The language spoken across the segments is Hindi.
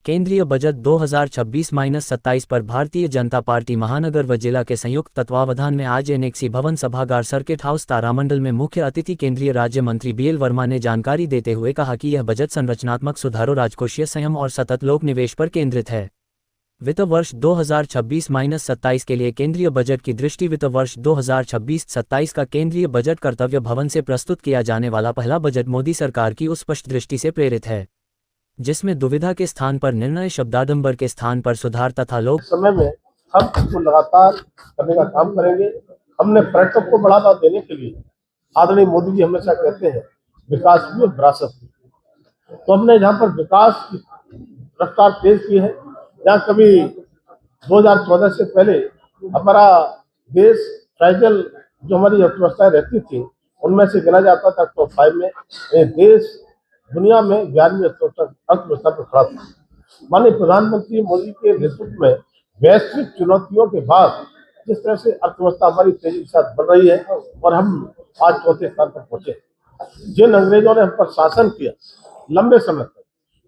केंद्रीय बजट 2026-27 पर भारतीय जनता पार्टी महानगर व जिला के संयुक्त तत्वावधान में आज एनेक्सी भवन सभागार सर्किट हाउस तारामंडल में मुख्य अतिथि केंद्रीय राज्य मंत्री बीएल वर्मा ने जानकारी देते हुए कहा कि यह बजट संरचनात्मक सुधारों, राजकोषीय संयम और सतत लोक निवेश पर केंद्रित है। वित्त वर्ष 2026-27 के लिए केंद्रीय बजट की दृष्टि वित्त वर्ष 2026-27 का केंद्रीय बजट कर्तव्य भवन से प्रस्तुत किया जाने वाला पहला बजट मोदी सरकार की उस स्पष्ट दृष्टि से प्रेरित है जिसमें दुविधा के स्थान पर निर्णय, शब्दाडंबर के स्थान पर सुधार तथा लोक समय में हम इसको लगातार करने का काम करेंगे। हमने पर्यटक को बढ़ावा देने के लिए आदरणीय मोदी जी हमेशा कहते हैं विकास भी और विरासत भी। तो हमने जहाँ पर विकास की रफ्तार तेज की है, जहाँ कभी 2014 से पहले हमारा देश फ्राइजल जो हमारी अर्थव्यवस्थाएं रहती थी उनमें से गिना जाता था टॉप 5 में। देश दुनिया में 11वीं अर्थव्यवस्था पर खड़ा था। माननीय प्रधानमंत्री मोदी के नेतृत्व में वैश्विक चुनौतियों के बाद जिस तरह से अर्थव्यवस्था हमारी तेजी के साथ बढ़ रही है और हम आज चौथे स्थान पर पहुंचे। जिन अंग्रेजों ने हम पर शासन किया लंबे समय तक,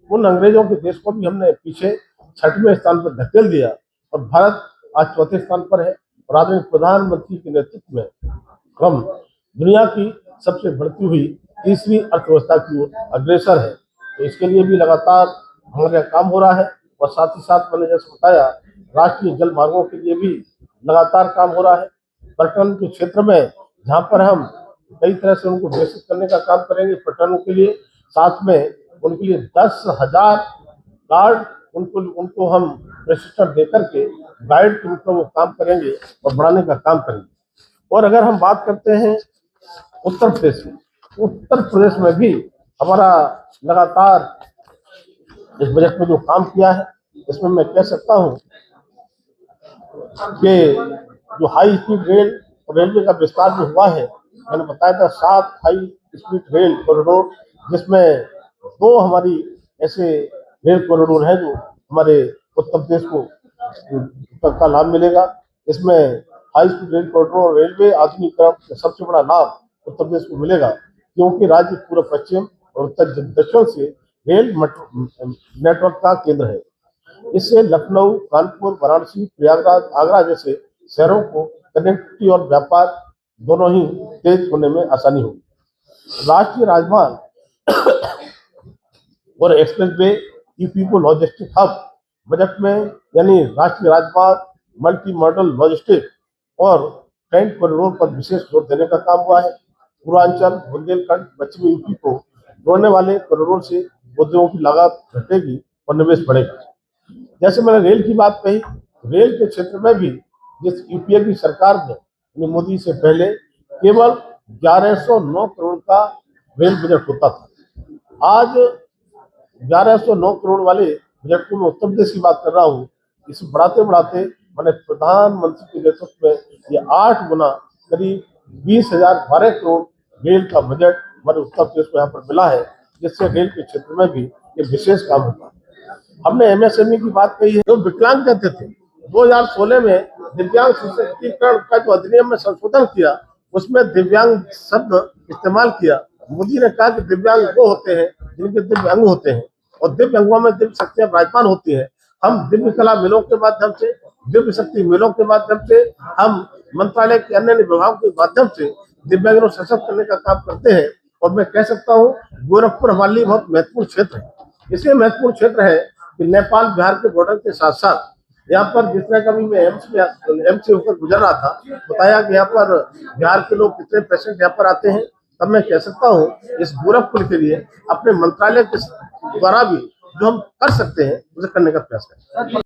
उन अंग्रेजों के देश को भी हमने पीछे 6वें स्थान पर धकेल दिया और भारत आज चौथे स्थान पर है। और आदरणीय प्रधानमंत्री के नेतृत्व में हम दुनिया की सबसे बढ़ती हुई तीसरी अर्थव्यवस्था की ओर अग्रसर है। तो इसके लिए भी लगातार हमारे यहाँ काम हो रहा है और साथ ही साथ मैंने जैसे बताया राष्ट्रीय जल मार्गों के लिए भी लगातार काम हो रहा है। पर्यटन के क्षेत्र में जहाँ पर हम कई तरह से उनको विकसित करने का काम करेंगे पर्यटनों के लिए, साथ में उनके लिए 10,000 गार्ड उनको हम प्रशिक्षण देकर के गाइड के रूप में वो काम करेंगे और बढ़ाने का काम करेंगे। और अगर हम बात करते हैं उत्तर प्रदेश में, उत्तर प्रदेश में भी हमारा लगातार इस बजट में जो काम किया है इसमें मैं कह सकता हूं कि जो हाई स्पीड रेल और रेलवे का विस्तार जो हुआ है, मैंने बताया था 7 हाई स्पीड रेल कॉरिडोर, जिसमें 2 हमारी ऐसे रेल कॉरिडोर है जो हमारे उत्तर प्रदेश को का लाभ मिलेगा। इसमें हाई स्पीड रेल कॉरिडोर और रेलवे आधुनिकीकरण का सबसे बड़ा लाभ उत्तर प्रदेश को मिलेगा, क्योंकि राज्य पूर्व पश्चिम और उत्तर दक्षिण से रेल नेटवर्क का केंद्र है। इससे लखनऊ, कानपुर, वाराणसी, प्रयागराज, आगरा जैसे शहरों को कनेक्टिविटी और व्यापार दोनों ही तेज होने में आसानी होगी। राष्ट्रीय राजमार्ग और एक्सप्रेसवे यूपी को लॉजिस्टिक हब बजट में यानी राष्ट्रीय राजमार्ग, मल्टी मॉडल लॉजिस्टिक और ट्रेन कॉरिडोर पर विशेष जोर देने का काम हुआ है। पूर्वांचल, बुंदेलखंड, पश्चिमी यूपी को जोड़ने वाले कॉरिडोर से उद्योगों की लागत घटेगी और निवेश बढ़ेगा। जैसे मैंने रेल की बात कही, रेल के क्षेत्र में भी जिस यूपीए की सरकार ने मोदी से पहले केवल 1109 करोड़ का रेल बजट होता था। आज 1109 करोड़ वाले बजट को मैं उत्तर प्रदेश की बात कर रहा हूँ। इसे बढ़ाते बढ़ाते मैंने प्रधानमंत्री के नेतृत्व में ये 8 गुना करीब 20,012 करोड़ रेल का बजट हमारे उत्तर प्रदेश को यहाँ पर मिला है, जिससे रेल के क्षेत्र में भी ये विशेष काम होगा। हमने एमएसएमई की बात कही है। जो विकलांग कहते थे, 2016 में दिव्यांग सशक्तिकरण का जो अधिनियम में संशोधन किया उसमें दिव्यांग शब्द इस्तेमाल किया। मोदी ने कहा कि दिव्यांग वो होते हैं जिनके दिव्य अंग होते हैं और दिव्य अंगों में दिव्य शक्तियां विराजमान होती है। हम दिव्य कला मेलों के माध्यम से, दिव्य शक्ति मेलों के माध्यम से, हम मंत्रालय के अन्य विभागों के माध्यम से दिव्यांगों को सशक्त करने का काम करते हैं। और मैं कह सकता हूँ गोरखपुर हमारे लिए बहुत महत्वपूर्ण क्षेत्र है। इसलिए महत्वपूर्ण क्षेत्र है कि नेपाल बिहार के बॉर्डर के साथ साथ यहाँ पर जिस तरह कभी मैं एम्स से होकर गुजर रहा था, बताया कि यहाँ पर बिहार के लोग कितने पेशेंट यहाँ पर आते हैं, तब मैं कह सकता हूँ इस गोरखपुर के लिए अपने मंत्रालय के द्वारा भी जो हम कर सकते हैं उसे करने का प्रयास करें।